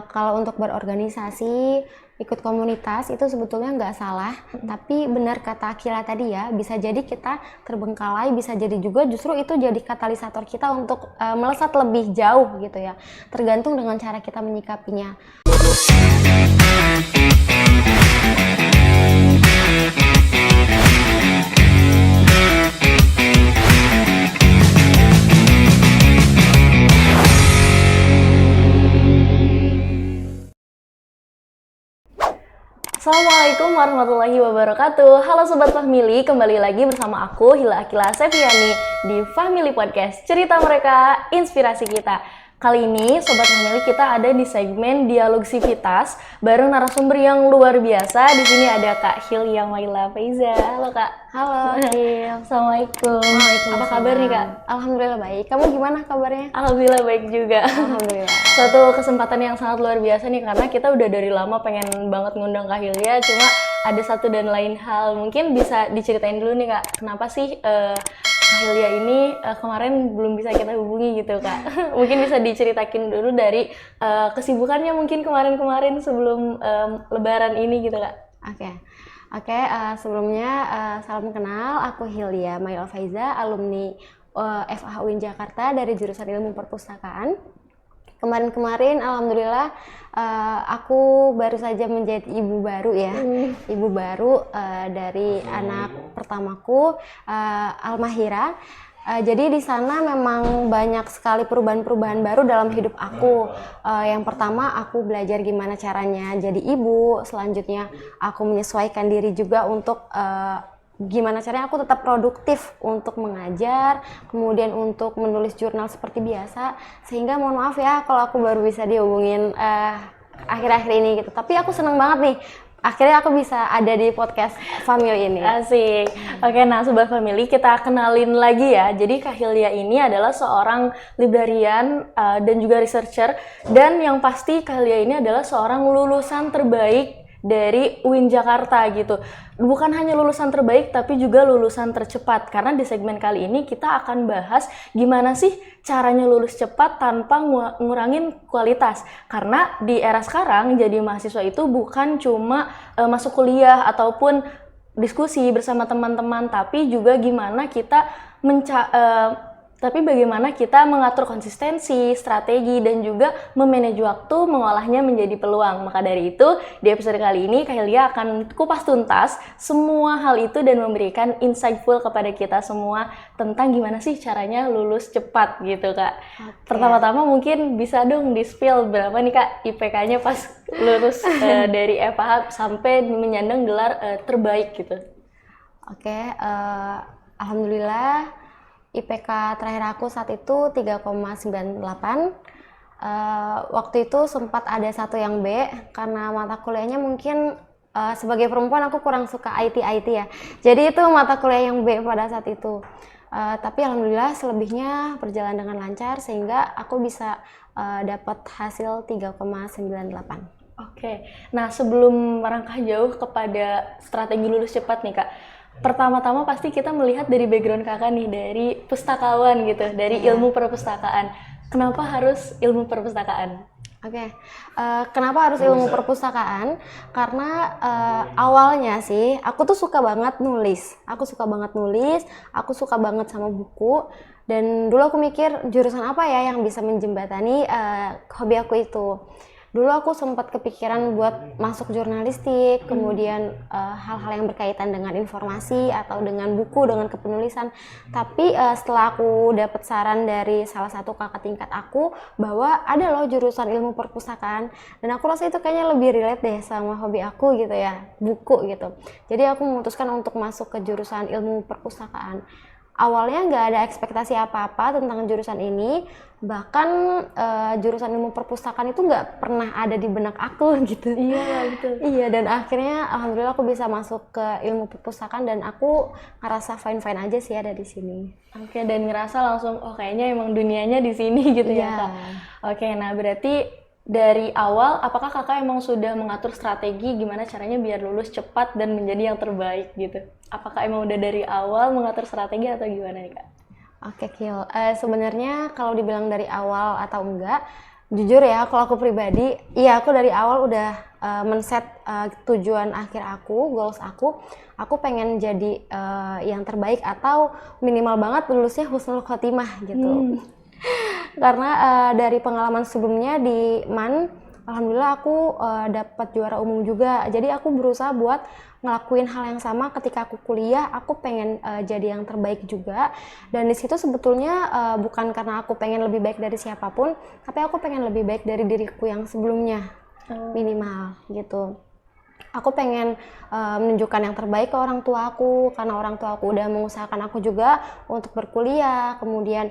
Kalau untuk berorganisasi, ikut komunitas itu sebetulnya nggak salah, tapi benar kata Akila tadi ya, bisa jadi kita terbengkalai, bisa jadi juga justru itu jadi katalisator kita untuk melesat lebih jauh gitu ya, tergantung dengan cara kita menyikapinya. Assalamualaikum warahmatullahi wabarakatuh. Halo Sobat Fahmili, kembali lagi bersama aku Hila Akila Seviani di Fahmili Podcast, cerita mereka, inspirasi kita. Kali ini Sobat Fahmili kita ada di segmen Dialog Sivitas bareng narasumber yang luar biasa. Di sini ada Kak Hilya Maila Faiza. Halo Kak. Halo Hil. Assalamualaikum. Waalaikumsalam. Apa kabar nih Kak? Alhamdulillah baik. Kamu gimana kabarnya? Alhamdulillah baik juga. Alhamdulillah. Suatu kesempatan yang sangat luar biasa nih, karena kita udah dari lama pengen banget ngundang Kak Hilya, cuma ada satu dan lain hal. Mungkin bisa diceritain dulu nih Kak, kenapa sih Kak Hilya ini kemarin belum bisa kita hubungi gitu Kak. Mungkin bisa diceritakin dulu dari kesibukannya mungkin kemarin-kemarin sebelum lebaran ini gitu Kak. Oke, sebelumnya salam kenal, aku Hilya Maila Faiza, alumni FH UIN Jakarta dari jurusan Ilmu Perpustakaan. Kemarin-kemarin alhamdulillah aku baru saja menjadi ibu baru ya. Ibu baru dari anak pertamaku, Almahira. Jadi di sana memang banyak sekali perubahan-perubahan baru dalam hidup aku. Yang pertama aku belajar gimana caranya jadi ibu. Selanjutnya aku menyesuaikan diri juga untuk gimana caranya aku tetap produktif untuk mengajar, kemudian untuk menulis jurnal seperti biasa. Sehingga mohon maaf ya kalau aku baru bisa dihubungin akhir-akhir ini gitu. Tapi aku seneng banget nih, akhirnya aku bisa ada di podcast Fahmili ini. Asik. Oke, nah Sobat Fahmili, kita kenalin lagi ya. Jadi Kak Hilya ini adalah seorang librarian dan juga researcher. Dan yang pasti Kak Hilya ini adalah seorang lulusan terbaik dari UIN Jakarta gitu. Bukan hanya lulusan terbaik tapi juga lulusan tercepat, karena di segmen kali ini kita akan bahas gimana sih caranya lulus cepat tanpa ngurangin kualitas. Karena di era sekarang jadi mahasiswa itu bukan cuma masuk kuliah ataupun diskusi bersama teman-teman, tapi juga gimana kita bagaimana kita mengatur konsistensi, strategi, dan juga memanage waktu, mengolahnya menjadi peluang. Maka dari itu, di episode kali ini, Kak Hilya akan kupas tuntas semua hal itu dan memberikan insightful kepada kita semua tentang gimana sih caranya lulus cepat gitu, Kak. Pertama-tama mungkin bisa dong di-spill berapa nih, Kak, IPK-nya pas lulus dari FH sampai menyandang gelar terbaik gitu. Alhamdulillah. IPK terakhir aku saat itu 3,98. Waktu itu sempat ada satu yang B, karena mata kuliahnya mungkin sebagai perempuan aku kurang suka IT ya. Jadi itu mata kuliah yang B pada saat itu. Tapi alhamdulillah selebihnya berjalan dengan lancar sehingga aku bisa dapat hasil 3,98. Oke, nah sebelum merangkak jauh kepada strategi lulus cepat nih Kak, pertama-tama pasti kita melihat dari background kakak nih, dari pustakawan gitu, dari ilmu perpustakaan. Kenapa harus ilmu perpustakaan? Kenapa harus ilmu perpustakaan? Karena awalnya sih aku tuh suka banget nulis. Aku suka banget sama buku. Dan dulu aku mikir jurusan apa ya yang bisa menjembatani hobi aku itu. Dulu aku sempat kepikiran buat masuk jurnalistik, kemudian hal-hal yang berkaitan dengan informasi atau dengan buku, dengan kepenulisan. Tapi setelah aku dapat saran dari salah satu kakak tingkat aku bahwa ada loh jurusan ilmu perpustakaan, dan aku rasa itu kayaknya lebih relate deh sama hobi aku gitu ya, buku gitu. Jadi aku memutuskan untuk masuk ke jurusan ilmu perpustakaan. Awalnya nggak ada ekspektasi apa-apa tentang jurusan ini, bahkan jurusan ilmu perpustakaan itu nggak pernah ada di benak aku gitu. Iya betul. Iya, dan akhirnya alhamdulillah aku bisa masuk ke ilmu perpustakaan dan aku ngerasa fine-fine aja sih ada di sini. Oke, dan ngerasa langsung kayaknya emang dunianya di sini gitu ya Kak. Oke, nah berarti dari awal, apakah kakak emang sudah mengatur strategi gimana caranya biar lulus cepat dan menjadi yang terbaik gitu? Apakah emang udah dari awal mengatur strategi atau gimana nih Kak? Kil. Sebenarnya kalau dibilang dari awal atau enggak, Jujur ya, kalau aku pribadi, iya aku dari awal udah men-set tujuan akhir aku, goals aku pengen jadi yang terbaik atau minimal banget lulusnya husnul khotimah gitu. Karena dari pengalaman sebelumnya di MAN, alhamdulillah aku dapat juara umum juga. Jadi aku berusaha buat ngelakuin hal yang sama ketika aku kuliah. Aku pengen jadi yang terbaik juga. Dan di situ sebetulnya bukan karena aku pengen lebih baik dari siapapun, tapi aku pengen lebih baik dari diriku yang sebelumnya, minimal gitu. Aku pengen menunjukkan yang terbaik ke orang tua aku, karena orang tua aku udah mengusahakan aku juga untuk berkuliah, kemudian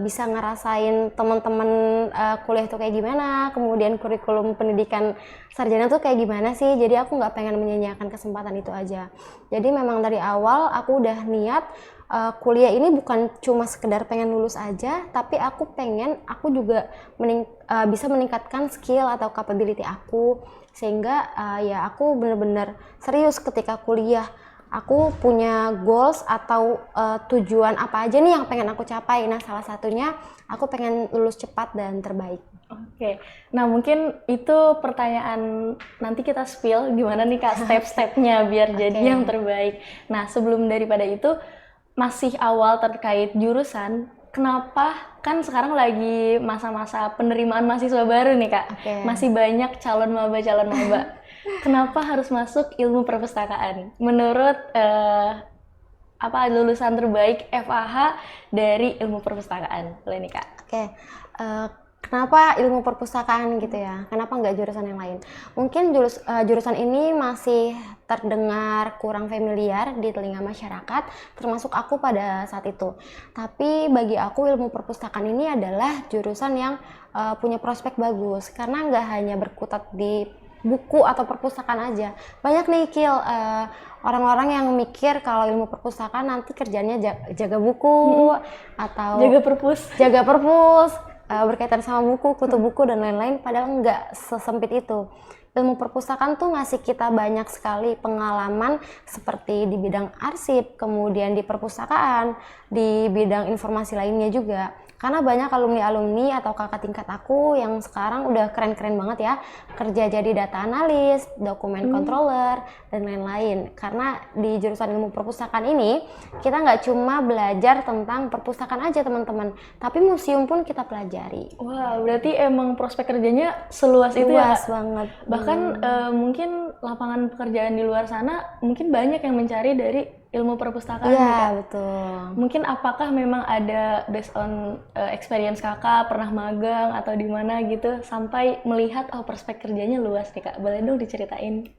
bisa ngerasain teman-teman kuliah tuh kayak gimana, kemudian kurikulum pendidikan sarjana tuh kayak gimana sih. Jadi aku nggak pengen menyanyiakan kesempatan itu aja. Jadi memang dari awal aku udah niat kuliah ini bukan cuma sekedar pengen lulus aja, tapi aku pengen aku juga bisa meningkatkan skill atau capability aku, sehingga ya aku bener-bener serius ketika kuliah. Aku punya goals atau tujuan apa aja nih yang pengen aku capai. Nah, salah satunya aku pengen lulus cepat dan terbaik. Oke, nah mungkin itu pertanyaan nanti kita spill gimana nih Kak step-stepnya biar jadi yang terbaik. Nah sebelum daripada itu, masih awal terkait jurusan, kenapa kan sekarang lagi masa-masa penerimaan mahasiswa baru nih Kak, masih banyak calon maba. Kenapa harus masuk ilmu perpustakaan? Menurut lulusan terbaik FAH dari ilmu perpustakaan, boleh nih Kak? Kenapa ilmu perpustakaan gitu ya? Kenapa nggak jurusan yang lain? Mungkin jurusan ini masih terdengar kurang familiar di telinga masyarakat, termasuk aku pada saat itu. Tapi bagi aku ilmu perpustakaan ini adalah jurusan yang punya prospek bagus, karena nggak hanya berkutat di buku atau perpustakaan aja. Banyak nih orang-orang yang mikir kalau ilmu perpustakaan nanti kerjanya jaga buku atau jaga perpus berkaitan sama buku, kutu buku dan lain-lain, padahal nggak sesempit itu. Ilmu perpustakaan tuh ngasih kita banyak sekali pengalaman seperti di bidang arsip, kemudian di perpustakaan, di bidang informasi lainnya juga. Karena banyak alumni-alumni atau kakak tingkat aku yang sekarang udah keren-keren banget ya, kerja jadi data analis, dokumen controller, dan lain-lain. Karena di jurusan ilmu perpustakaan ini, kita nggak cuma belajar tentang perpustakaan aja teman-teman, tapi museum pun kita pelajari. Wah, berarti emang prospek kerjanya seluas itu ya Kak? Banget. Bahkan mungkin lapangan pekerjaan di luar sana mungkin banyak yang mencari dari ilmu perpustakaan. Iya, betul. Mungkin apakah memang ada based on experience kakak pernah magang atau di mana gitu sampai melihat prospek kerjanya luas nih Kak, boleh dong diceritain?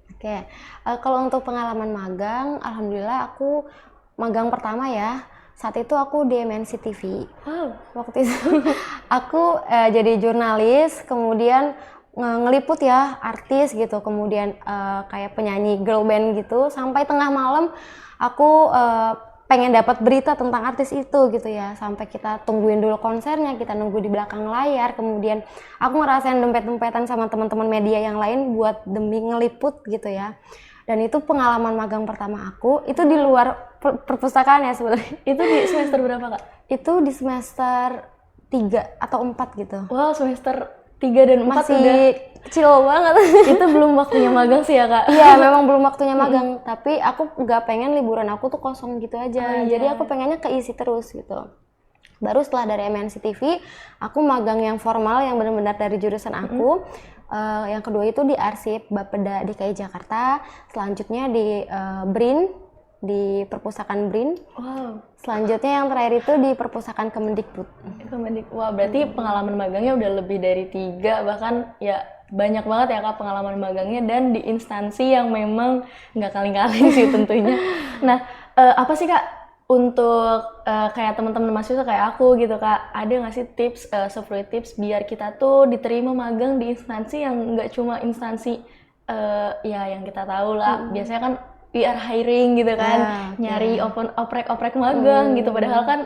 Kalau untuk pengalaman magang, alhamdulillah aku magang pertama ya. Saat itu aku di MNC TV. Waktu itu aku jadi jurnalis, kemudian ngeliput ya artis gitu, kemudian kayak penyanyi girl band gitu, sampai tengah malam aku pengen dapat berita tentang artis itu gitu ya, sampai kita tungguin dulu konsernya, kita nunggu di belakang layar, kemudian aku ngerasain dempet-dempetan sama teman-teman media yang lain buat demi ngeliput gitu ya. Dan itu pengalaman magang pertama aku, itu di luar perpustakaan ya sebenarnya. Itu di semester berapa Kak? Itu di semester 3 atau 4 gitu. Wow, semester 3 dan 4 masih udah kecil banget. Itu belum waktunya magang sih ya Kak? Iya, memang belum waktunya magang, tapi aku nggak pengen liburan aku tuh kosong gitu aja. Jadi aku pengennya keisi terus gitu. Baru setelah dari MNC TV, aku magang yang formal yang benar-benar dari jurusan aku. Yang kedua itu di arsip Bapeda DKI Jakarta, selanjutnya di BRIN, di perpustakaan BRIN. Selanjutnya yang terakhir itu di perpustakaan Kemendikbud. Wah, berarti pengalaman magangnya udah lebih dari 3, bahkan ya banyak banget ya Kak pengalaman magangnya, dan di instansi yang memang nggak kaleng-kaleng sih tentunya. Nah, apa sih Kak untuk kayak teman-teman mahasiswa kayak aku gitu Kak, ada nggak sih tips, software tips biar kita tuh diterima magang di instansi yang nggak cuma instansi ya yang kita tahu lah, biasanya kan we are hiring gitu kan, nyari oprek magang gitu, padahal kan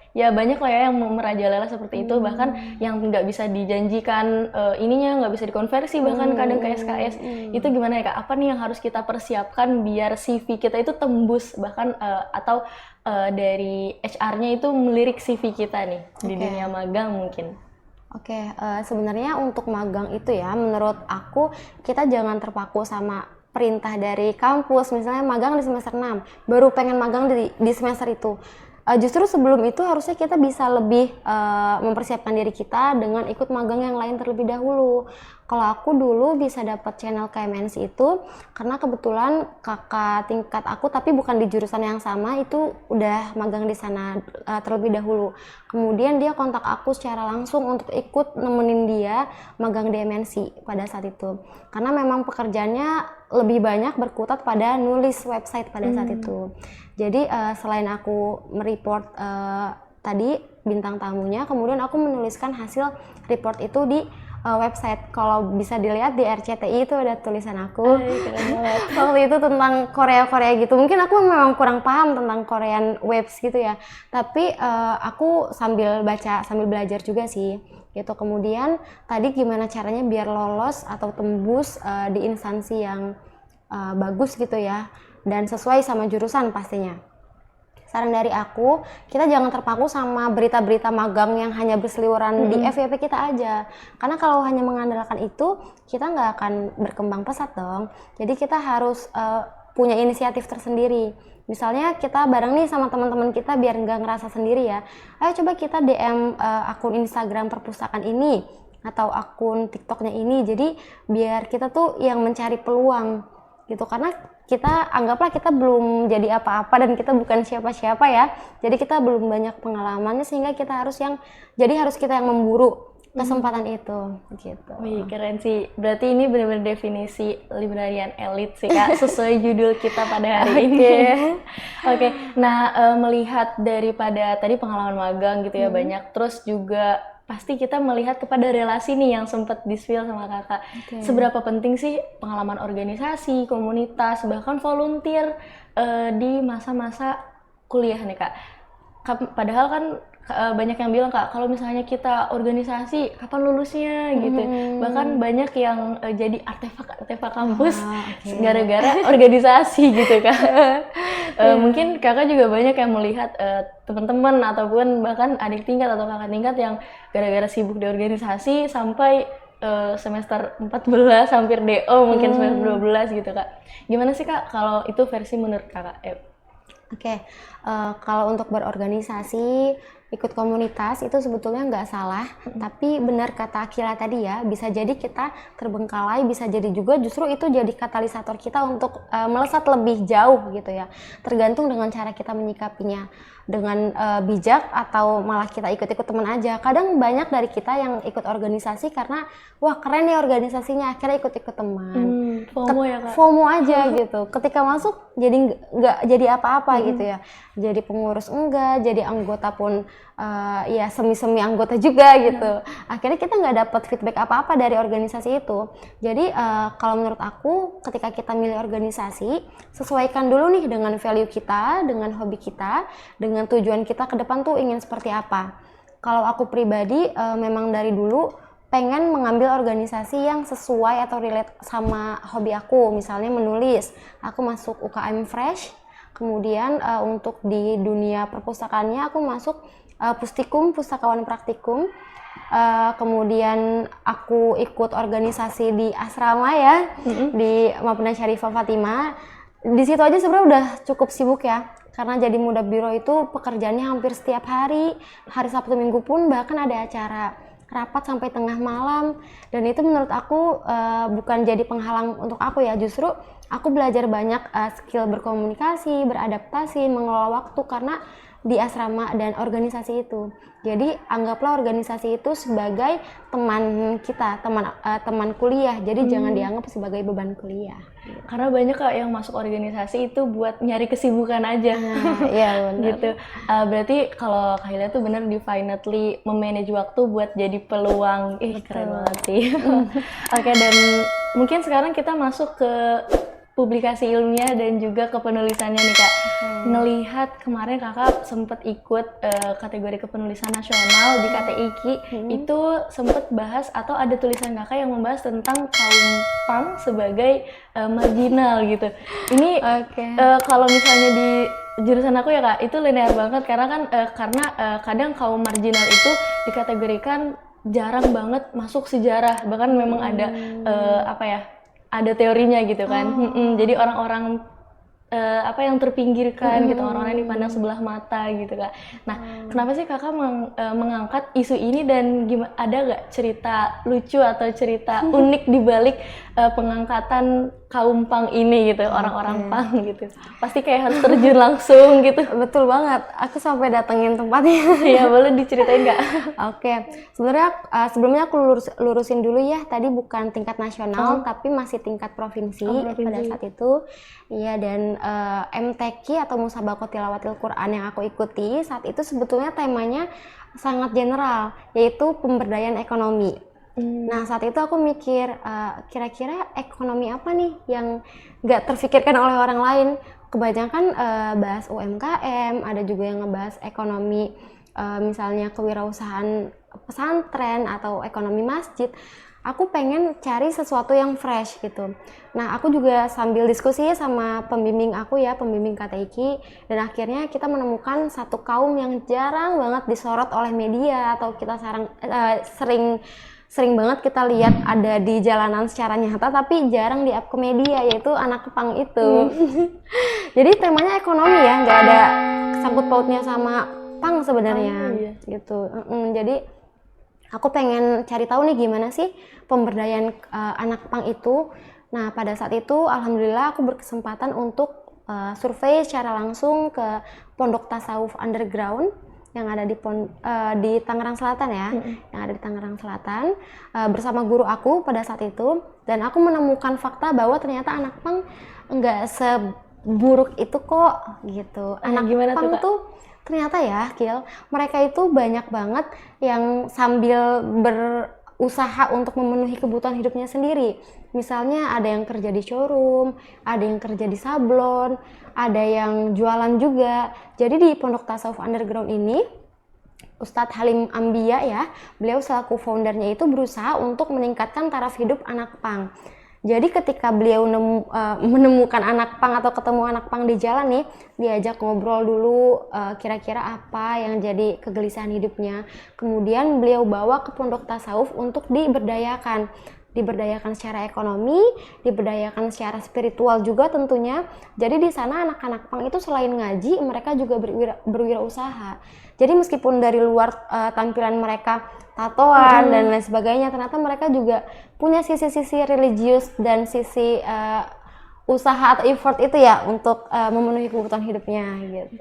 ya banyak lah ya yang merajalela seperti itu, bahkan yang nggak bisa dijanjikan ininya nggak bisa dikonversi, bahkan kadang ke SKS. Itu gimana ya Kak? Apa nih yang harus kita persiapkan biar CV kita itu tembus, bahkan atau dari HR-nya itu melirik CV kita nih di dunia magang mungkin? Oke, sebenarnya untuk magang itu ya, menurut aku kita jangan terpaku sama perintah dari kampus. Misalnya magang di semester 6, baru pengen magang di semester itu. Justru sebelum itu harusnya kita bisa lebih mempersiapkan diri kita dengan ikut magang yang lain terlebih dahulu. Kalau aku dulu bisa dapat channel KMNC itu karena kebetulan kakak tingkat aku tapi bukan di jurusan yang sama itu udah magang di sana terlebih dahulu. Kemudian dia kontak aku secara langsung untuk ikut nemenin dia magang di MNC pada saat itu. Karena memang pekerjaannya lebih banyak berkutat pada nulis website pada saat itu. Jadi selain aku mereport tadi bintang tamunya, kemudian aku menuliskan hasil report itu di website. Kalau bisa dilihat di RCTI itu ada tulisan aku. Waktu itu tentang Korea gitu. Mungkin aku memang kurang paham tentang Korean webs gitu ya. Tapi aku sambil baca, sambil belajar juga sih. Gitu. Kemudian tadi gimana caranya biar lolos atau tembus di instansi yang bagus gitu ya. Dan sesuai sama jurusan pastinya. Saran dari aku, kita jangan terpaku sama berita-berita magang yang hanya berseliweran di FYP kita aja. Karena kalau hanya mengandalkan itu, kita nggak akan berkembang pesat dong. Jadi kita harus punya inisiatif tersendiri. Misalnya kita bareng nih sama teman-teman kita biar nggak ngerasa sendiri ya. Ayo coba kita DM akun Instagram perpustakaan ini atau akun TikToknya ini. Jadi biar kita tuh yang mencari peluang gitu, karena kita anggaplah kita belum jadi apa-apa dan kita bukan siapa-siapa ya, jadi kita belum banyak pengalamannya sehingga kita harus kita yang memburu kesempatan itu gitu. Wih, keren sih, berarti ini benar-benar definisi librarian elit sih Kak, sesuai judul kita pada hari ini. Oke. Nah, melihat daripada tadi pengalaman magang gitu ya banyak, terus juga pasti kita melihat kepada relasi nih yang sempat di-spill sama kakak. Seberapa penting sih pengalaman organisasi, komunitas, bahkan volunteer di masa-masa kuliah nih kak? Padahal kan banyak yang bilang kak, kalau misalnya kita organisasi, kapan lulusnya gitu. Bahkan banyak yang jadi artefak kampus gara-gara organisasi gitu kak. Mungkin kakak juga banyak yang melihat teman-teman ataupun bahkan adik tingkat atau kakak tingkat yang gara-gara sibuk di organisasi sampai semester 14 hampir DO mungkin semester 12 gitu kak. Gimana sih kak kalau itu versi menurut kakak? Oke, kalau untuk berorganisasi, ikut komunitas itu sebetulnya nggak salah, tapi benar kata Akila tadi ya, bisa jadi kita terbengkalai, bisa jadi juga justru itu jadi katalisator kita untuk melesat lebih jauh gitu ya, tergantung dengan cara kita menyikapinya, dengan bijak atau malah kita ikut-ikut teman aja. Kadang banyak dari kita yang ikut organisasi karena wah keren nih organisasinya, akhirnya ikut-ikut teman. FOMO ya kak? FOMO aja gitu, ketika masuk jadi nggak jadi apa-apa gitu ya, jadi pengurus enggak, jadi anggota pun ya semi-semi anggota juga gitu. Akhirnya kita nggak dapat feedback apa-apa dari organisasi itu. Jadi kalau menurut aku ketika kita milih organisasi, sesuaikan dulu nih dengan value kita, dengan hobi kita, dengan tujuan kita ke depan tuh ingin seperti apa. Kalau aku pribadi memang dari dulu pengen mengambil organisasi yang sesuai atau relate sama hobi aku, misalnya menulis. Aku masuk UKM Fresh, kemudian untuk di dunia perpustakaannya aku masuk Pustikum, Pustakawan Praktikum. Kemudian aku ikut organisasi di asrama ya, di Mapuna Syarifah Fatimah. Di situ aja sebenarnya udah cukup sibuk ya, karena jadi muda biro itu pekerjaannya hampir setiap hari Sabtu Minggu pun bahkan ada acara rapat sampai tengah malam, dan itu menurut aku bukan jadi penghalang untuk aku ya, justru aku belajar banyak skill berkomunikasi, beradaptasi, mengelola waktu karena di asrama dan organisasi itu. Jadi anggaplah organisasi itu sebagai teman kita, teman kuliah. Jadi jangan dianggap sebagai beban kuliah. Karena banyak kak yang masuk organisasi itu buat nyari kesibukan aja. Iya benar. Gitu. Berarti kalau Kak Hilya tuh benar definitely memanage waktu buat jadi peluang. Keren banget sih. Oke, dan mungkin sekarang kita masuk ke publikasi ilmiah dan juga kepenulisannya nih kak. Ngelihat kemarin kakak sempat ikut kategori kepenulisan nasional di KTIKI, itu sempat bahas atau ada tulisan kakak yang membahas tentang kaum punk sebagai marginal gitu. Ini kalau misalnya di jurusan aku ya kak, itu linear banget karena kan kadang kaum marginal itu dikategorikan jarang banget masuk sejarah, bahkan memang ada ada teorinya gitu kan. Jadi orang-orang yang terpinggirkan gitu, orang-orang yang dipandang sebelah mata gitu Kak. Nah, kenapa sih Kakak mengangkat isu ini, dan ada nggak cerita lucu atau cerita unik di balik pengangkatan kaum punk ini gitu, orang-orang punk gitu? Pasti kayak harus terjun langsung gitu. Betul banget, aku sampai datengin tempatnya. Ya, boleh diceritain nggak? Oke, sebenarnya sebelumnya aku lurusin dulu ya, tadi bukan tingkat nasional tapi masih tingkat provinsi, pada saat itu. Iya, dan MTQ atau Musabaqah Tilawatil Quran yang aku ikuti saat itu sebetulnya temanya sangat general, yaitu pemberdayaan ekonomi. Nah, saat itu aku mikir, kira-kira ekonomi apa nih yang nggak terfikirkan oleh orang lain. Kebanyakan bahas UMKM, ada juga yang ngebahas ekonomi, misalnya kewirausahaan pesantren atau ekonomi masjid. Aku pengen cari sesuatu yang fresh gitu. Nah, aku juga sambil diskusi sama pembimbing aku ya, pembimbing KTIQ, dan akhirnya kita menemukan satu kaum yang jarang banget disorot oleh media, atau kita sering banget kita lihat ada di jalanan secara nyata tapi jarang di-up ke media, yaitu anak punk itu. Jadi temanya ekonomi ya, nggak ada sangkut pautnya sama punk sebenarnya. Gitu. Jadi aku pengen cari tahu nih gimana sih pemberdayaan anak punk itu. Nah, pada saat itu alhamdulillah aku berkesempatan untuk survei secara langsung ke Pondok Tasawuf Underground yang ada di Tangerang Selatan ya, yang ada di Tangerang Selatan, bersama guru aku pada saat itu. Dan aku menemukan fakta bahwa ternyata anak punk nggak seburuk itu kok gitu. Anak punk tuh ternyata ya, Kil, mereka itu banyak banget yang sambil berusaha untuk memenuhi kebutuhan hidupnya sendiri. Misalnya ada yang kerja di showroom, ada yang kerja di sablon, ada yang jualan juga. Jadi di Pondok Tasawuf Underground ini, Ustadz Halim Ambia ya, beliau selaku foundernya itu berusaha untuk meningkatkan taraf hidup anak punk. Jadi ketika beliau menemukan anak punk atau ketemu anak punk di jalan nih, diajak ngobrol dulu kira-kira apa yang jadi kegelisahan hidupnya. Kemudian beliau bawa ke Pondok Tasawuf untuk diberdayakan secara ekonomi, diberdayakan secara spiritual juga tentunya. Jadi di sana anak-anak punk itu selain ngaji, mereka juga berwirausaha. Jadi meskipun dari luar tampilan mereka tatoan dan lain sebagainya, ternyata mereka juga punya sisi-sisi religius dan sisi usaha atau effort itu ya untuk memenuhi kebutuhan hidupnya gitu.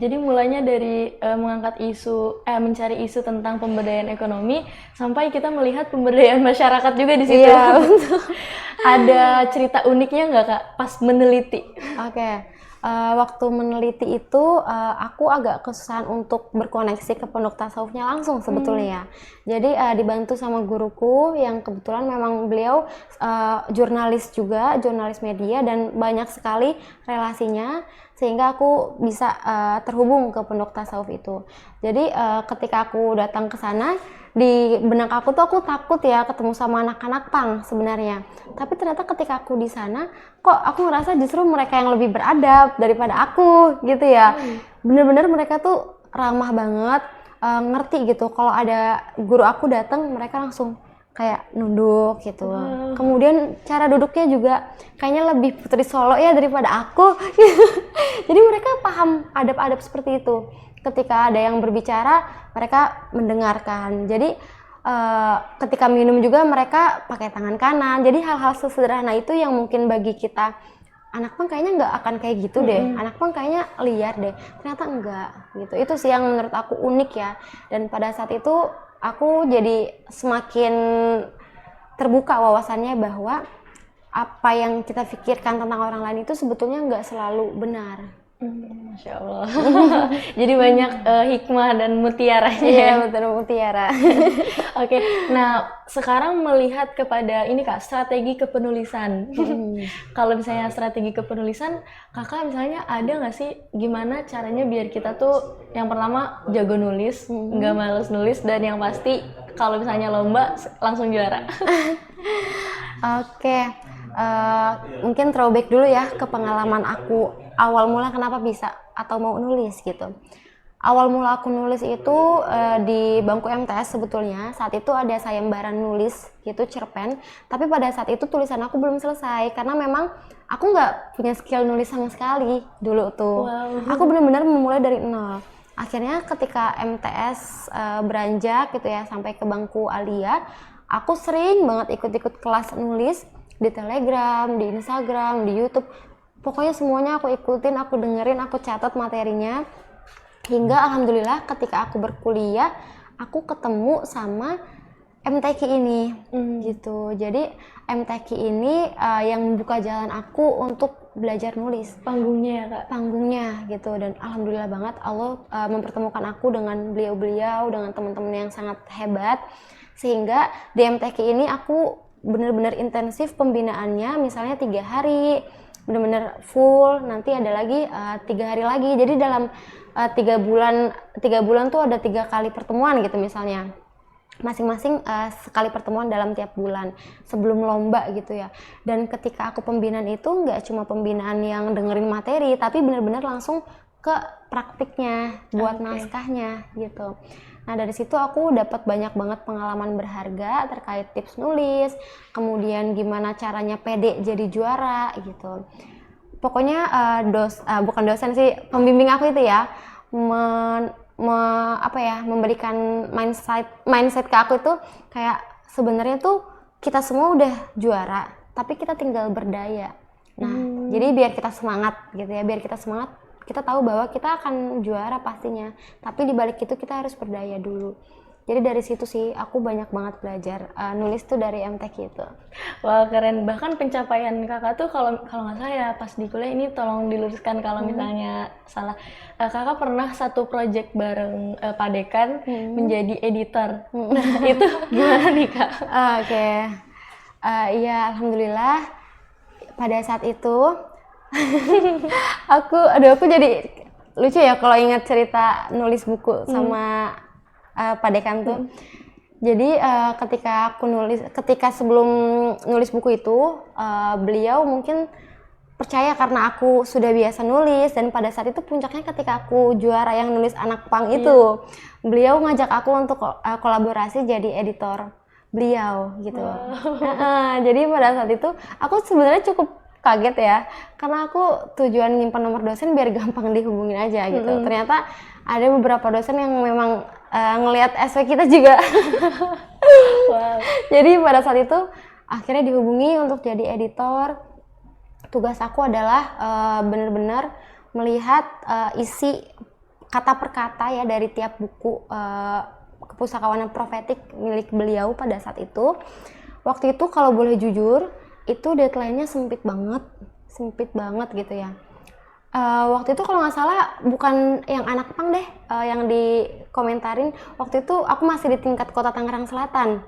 Jadi mulainya dari mengangkat isu, mencari isu tentang pemberdayaan ekonomi, sampai kita melihat pemberdayaan masyarakat juga di situ. Iya, ada cerita uniknya nggak Kak pas meneliti? Waktu meneliti itu aku agak kesusahan untuk berkoneksi ke Pondok Tasawufnya langsung sebetulnya ya. Jadi dibantu sama guruku yang kebetulan memang beliau jurnalis juga, jurnalis media, dan banyak sekali relasinya sehingga aku bisa terhubung ke Pondok Tasawuf itu. Jadi ketika aku datang ke sana, di benak aku tuh aku takut ya ketemu sama anak-anak punk sebenarnya. Tapi ternyata ketika aku di sana, kok aku ngerasa justru mereka yang lebih beradab daripada aku gitu ya. Bener-bener mereka tuh ramah banget, ngerti gitu. Kalau ada guru aku datang, mereka langsung kayak nunduk gitu. Kemudian cara duduknya juga kayaknya lebih Putri Solo ya daripada aku. Jadi mereka paham adab-adab seperti itu. Ketika ada yang berbicara, mereka mendengarkan. Jadi ketika minum juga mereka pakai tangan kanan. Jadi hal-hal sesederhana itu yang mungkin bagi kita anak punk kayaknya nggak akan kayak gitu deh. Anak punk kayaknya liar deh. Ternyata enggak gitu. Itu sih yang menurut aku unik ya. Dan pada saat itu aku jadi semakin terbuka wawasannya bahwa apa yang kita pikirkan tentang orang lain itu sebetulnya nggak selalu benar. Masya Allah. Jadi banyak hikmah dan mutiaranya. Iya, betul, mutiara. Oke, nah sekarang melihat kepada ini Kak, strategi kepenulisan. Kalau misalnya strategi kepenulisan, Kakak misalnya ada nggak sih gimana caranya biar kita tuh yang pertama jago nulis, nggak males nulis, dan yang pasti kalau misalnya lomba langsung juara? Oke. Mungkin throwback dulu ya ke pengalaman aku awal mula kenapa bisa atau mau nulis gitu. awal mula aku nulis itu di bangku MTS sebetulnya. Saat itu ada sayembaran nulis gitu, cerpen. Tapi pada saat itu tulisan aku belum selesai karena memang aku nggak punya skill nulis sama sekali dulu tuh. Wow. Aku benar-benar memulai dari nol. Akhirnya ketika MTS beranjak gitu ya sampai ke bangku Alia, aku sering banget ikut-ikut kelas nulis di Telegram, di Instagram, di YouTube. Pokoknya semuanya aku ikutin, aku dengerin, aku catat materinya. Hingga alhamdulillah ketika aku berkuliah, aku ketemu sama MTQ ini gitu. Jadi MTQ ini yang membuka jalan aku untuk belajar nulis. Panggungnya ya Kak? Panggungnya gitu. Dan alhamdulillah banget Allah mempertemukan aku dengan beliau-beliau, dengan teman-teman yang sangat hebat. Sehingga di MTQ ini aku benar-benar intensif pembinaannya, misalnya 3 hari benar-benar full, nanti ada lagi 3 hari lagi. Jadi dalam 3 bulan tuh ada 3 kali pertemuan gitu misalnya, masing-masing sekali pertemuan dalam tiap bulan sebelum lomba gitu ya. Dan ketika aku pembinaan itu nggak cuma pembinaan yang dengerin materi, tapi benar-benar langsung ke praktiknya, buat naskahnya gitu. Nah dari situ aku dapat banyak banget pengalaman berharga terkait tips nulis, kemudian gimana caranya pede jadi juara gitu. Pokoknya bukan dosen sih, pembimbing aku itu ya memberikan mindset ke aku itu kayak sebenarnya tuh kita semua udah juara, tapi kita tinggal berdaya. Nah, jadi biar kita semangat gitu ya, kita tahu bahwa kita akan juara pastinya, tapi di balik itu kita harus berdaya dulu. Jadi dari situ sih aku banyak banget belajar nulis tuh dari MTQ itu. Wah keren, bahkan pencapaian kakak tuh kalau nggak salah ya pas di kuliah ini tolong diluruskan kalau misalnya salah. Kakak pernah satu project bareng Pak Dekan menjadi editor. Nah itu gimana nih Kak? Oke. Iya alhamdulillah pada saat itu aku jadi lucu ya kalau ingat cerita nulis buku sama Pak Dekan tuh. Jadi ketika sebelum nulis buku itu beliau mungkin percaya karena aku sudah biasa nulis, dan pada saat itu puncaknya ketika aku juara yang nulis anak pang itu, beliau ngajak aku untuk kolaborasi jadi editor beliau gitu. Jadi pada saat itu aku sebenarnya cukup kaget ya, karena aku tujuan nyimpan nomor dosen biar gampang dihubungin aja gitu. Ternyata ada beberapa dosen yang memang ngelihat SP kita juga. Wow. Jadi pada saat itu akhirnya dihubungi untuk jadi editor. Tugas aku adalah benar-benar melihat isi kata per kata ya dari tiap buku kepustakawanan profetik milik beliau pada saat itu. Waktu itu kalau boleh jujur, itu deadline-nya sempit banget gitu ya. Waktu itu kalau nggak salah bukan yang anak pang deh yang dikomentarin. Waktu itu aku masih di tingkat kota Tangerang Selatan.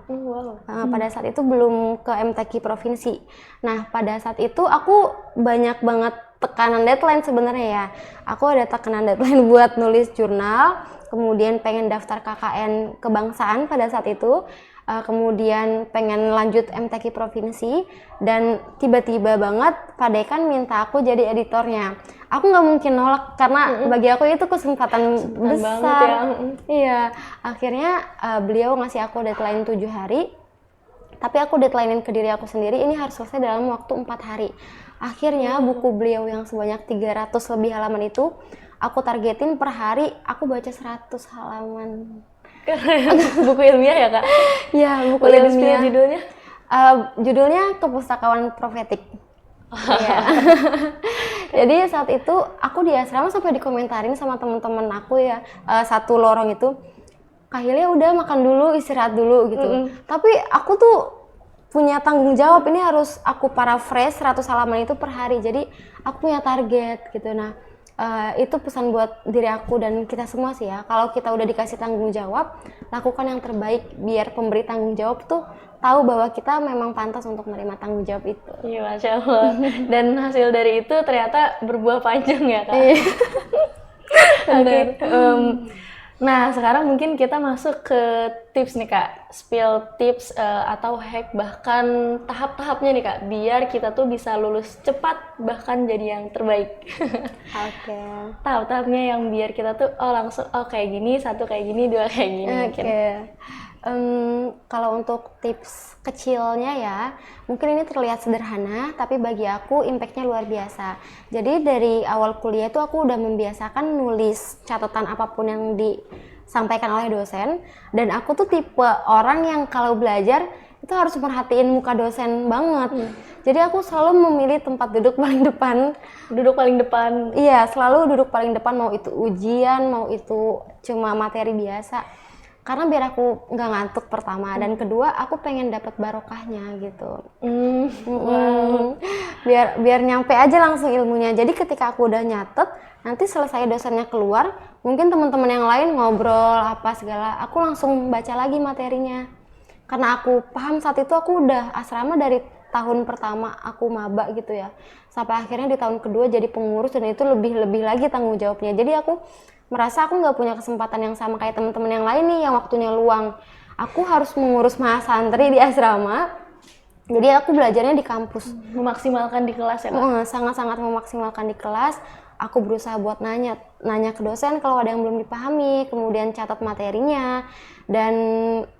Pada saat itu belum ke MTQ provinsi. Nah pada saat itu aku banyak banget tekanan deadline sebenarnya ya. Aku ada tekanan deadline buat nulis jurnal, kemudian pengen daftar KKN kebangsaan pada saat itu. Kemudian pengen lanjut MTQ provinsi, dan tiba-tiba banget Pak Dekan minta aku jadi editornya. Aku nggak mungkin nolak karena bagi aku itu kesempatan besar. Ya. Iya, akhirnya beliau ngasih aku deadline 7 hari, tapi aku deadline-in ke diri aku sendiri, ini harus selesai dalam waktu 4 hari. Akhirnya buku beliau yang sebanyak 300 lebih halaman itu aku targetin per hari aku baca 100 halaman. Keren. Buku ilmiah ya Kak? Iya, buku Boleh ilmiah. judulnya? Judulnya Kepustakawanan Profetik. Iya. Jadi saat itu aku di asrama sampai dikomentarin sama teman-teman aku ya, satu lorong itu, Kak Hilya udah makan dulu, istirahat dulu gitu. Tapi aku tuh punya tanggung jawab, ini harus aku paraphrase 100 halaman itu per hari. Jadi aku punya target gitu. Nah, itu pesan buat diri aku dan kita semua sih ya. Kalau kita udah dikasih tanggung jawab, lakukan yang terbaik biar pemberi tanggung jawab tuh tahu bahwa kita memang pantas untuk menerima tanggung jawab itu. Iya, Masya Allah. Dan hasil dari itu ternyata berbuah panjang ya Kak? Iya. Oke. Nah, sekarang mungkin kita masuk ke tips nih Kak, spill tips atau hack bahkan tahap-tahapnya nih Kak, biar kita tuh bisa lulus cepat bahkan jadi yang terbaik. Oke. Tahap-tahapnya yang biar kita tuh langsung kayak gini, satu kayak gini, dua kayak gini mungkin. Oke. Kalau untuk tips kecilnya ya, mungkin ini terlihat sederhana, tapi bagi aku impact-nya luar biasa. Jadi dari awal kuliah itu aku udah membiasakan nulis catatan apapun yang disampaikan oleh dosen, dan aku tuh tipe orang yang kalau belajar itu harus merhatiin muka dosen banget. Jadi aku selalu memilih tempat duduk paling depan. Duduk paling depan. Iya, selalu duduk paling depan, mau itu ujian, mau itu cuma materi biasa. Karena biar aku nggak ngantuk pertama, dan kedua aku pengen dapat barokahnya gitu. Wow. Biar nyampe aja langsung ilmunya. Jadi ketika aku udah nyatet, nanti selesai dosennya keluar, mungkin teman-teman yang lain ngobrol apa segala, aku langsung baca lagi materinya. Karena aku paham saat itu, aku udah asrama dari tahun pertama aku maba gitu ya, sampai akhirnya di tahun kedua jadi pengurus, dan itu lebih lagi tanggung jawabnya. Jadi aku merasa aku nggak punya kesempatan yang sama kayak teman-teman yang lain nih yang waktunya luang. Aku harus mengurus mahasantri di asrama, jadi aku belajarnya di kampus. Memaksimalkan di kelas ya Kak? Sangat-sangat memaksimalkan di kelas. Aku berusaha buat nanya ke dosen kalau ada yang belum dipahami, kemudian catat materinya, dan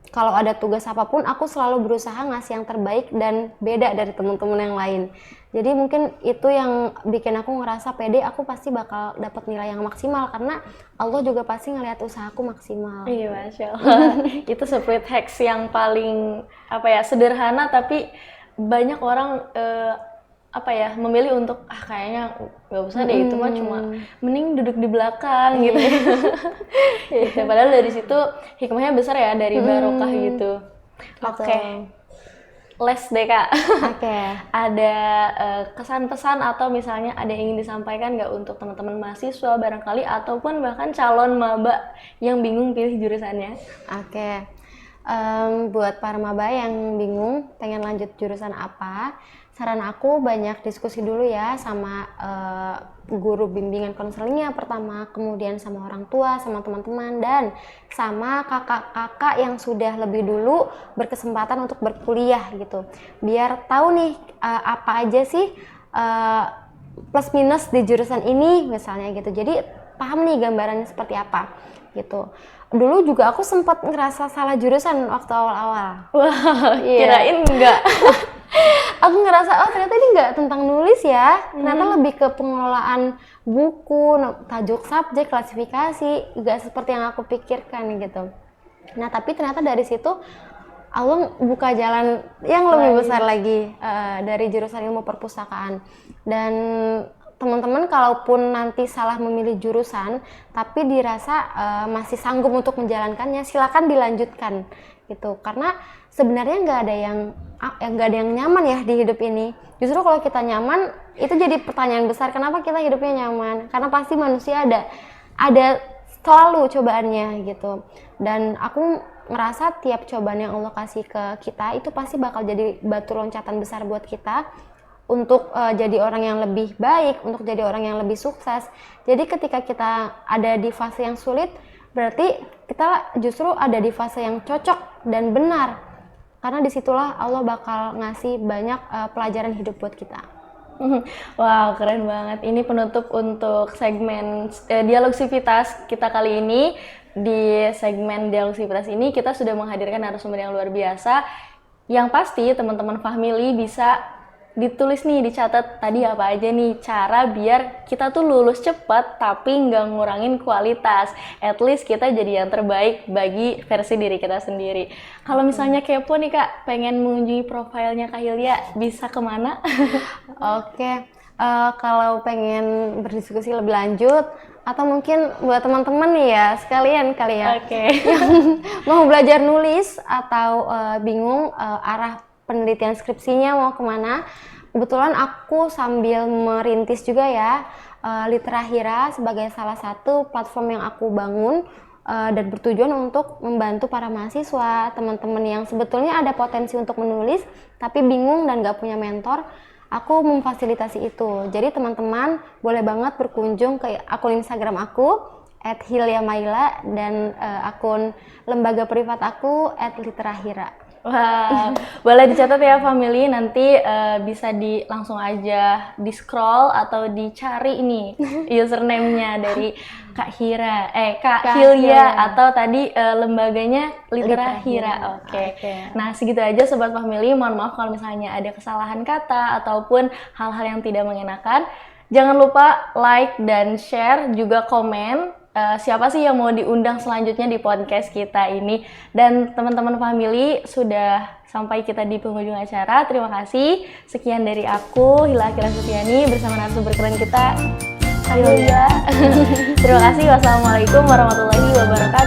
kalau ada tugas apapun aku selalu berusaha ngasih yang terbaik dan beda dari teman-teman yang lain. Jadi mungkin itu yang bikin aku ngerasa pede, aku pasti bakal dapat nilai yang maksimal karena Allah juga pasti ngelihat usahaku maksimal. Iya, Masya Allah. Itu split hacks yang paling sederhana, tapi banyak orang memilih untuk kayaknya nggak usah deh, itu mah cuma mending duduk di belakang gitu. Gitu. Padahal dari situ hikmahnya besar ya, dari barokah gitu. Oke. Les deh Kak. Oke. Ada kesan pesan atau misalnya ada yang ingin disampaikan nggak untuk teman-teman mahasiswa barangkali, ataupun bahkan calon maba yang bingung pilih jurusannya? Oke. Buat para maba yang bingung pengen lanjut jurusan apa, saran aku banyak diskusi dulu ya sama guru bimbingan konselingnya pertama, kemudian sama orang tua, sama teman-teman, dan sama kakak-kakak yang sudah lebih dulu berkesempatan untuk berkuliah gitu. Biar tahu nih apa aja sih plus minus di jurusan ini misalnya gitu. Jadi paham nih gambarannya seperti apa gitu. Dulu juga aku sempat ngerasa salah jurusan waktu awal-awal. Wah, kirain enggak. Aku ngerasa ternyata ini nggak tentang nulis ya, ternyata lebih ke pengelolaan buku, tajuk subjek, klasifikasi, nggak seperti yang aku pikirkan gitu. Nah tapi ternyata dari situ Allah buka jalan yang lebih besar lagi dari jurusan ilmu perpustakaan. Dan teman-teman kalaupun nanti salah memilih jurusan tapi dirasa masih sanggup untuk menjalankannya, silakan dilanjutkan gitu. Karena sebenarnya nggak ada yang nyaman ya di hidup ini. Justru kalau kita nyaman, itu jadi pertanyaan besar, kenapa kita hidupnya nyaman? Karena pasti manusia ada selalu cobaannya gitu. Dan aku ngerasa tiap cobaan yang Allah kasih ke kita itu pasti bakal jadi batu loncatan besar buat kita untuk jadi orang yang lebih baik, untuk jadi orang yang lebih sukses. Jadi ketika kita ada di fase yang sulit, berarti kita justru ada di fase yang cocok dan benar. Karena disitulah Allah bakal ngasih banyak pelajaran hidup buat kita. Wow, keren banget. Ini penutup untuk segmen Dialog Sivitas kita kali ini. Di segmen Dialog Sivitas ini kita sudah menghadirkan narasumber yang luar biasa. Yang pasti teman-teman Fahmili bisa ditulis nih, dicatat tadi apa aja nih cara biar kita tuh lulus cepat tapi nggak ngurangin kualitas. At least kita jadi yang terbaik bagi versi diri kita sendiri. Kalau misalnya kepo nih Kak, pengen mengunjungi profilnya Kak Hilya, bisa kemana? Oke, kalau pengen berdiskusi lebih lanjut, atau mungkin buat teman-teman nih ya, sekalian kali ya, yang mau belajar nulis atau bingung arah penelitian skripsinya mau kemana, kebetulan aku sambil merintis juga ya Literahira sebagai salah satu platform yang aku bangun dan bertujuan untuk membantu para mahasiswa, teman-teman yang sebetulnya ada potensi untuk menulis tapi bingung dan gak punya mentor. Aku memfasilitasi itu. Jadi teman-teman boleh banget berkunjung ke akun Instagram aku @hilyamaila dan akun lembaga privat aku @literahira. Wah, boleh dicatat ya family, nanti bisa langsung aja di scroll atau dicari nih username-nya dari Kak Hira, Kak Hilya atau tadi lembaganya Literahira. Oke. Nah, segitu aja sobat family. Mohon maaf kalau misalnya ada kesalahan kata ataupun hal-hal yang tidak mengenakan. Jangan lupa like dan share, juga komen. Siapa sih yang mau diundang selanjutnya di podcast kita ini. Dan teman-teman family, sudah sampai kita di penghujung acara. Terima kasih. Sekian dari aku, Hila Akira Sufiani, bersama narasumber keren kita, Hilya. Terima kasih. Wassalamualaikum warahmatullahi wabarakatuh.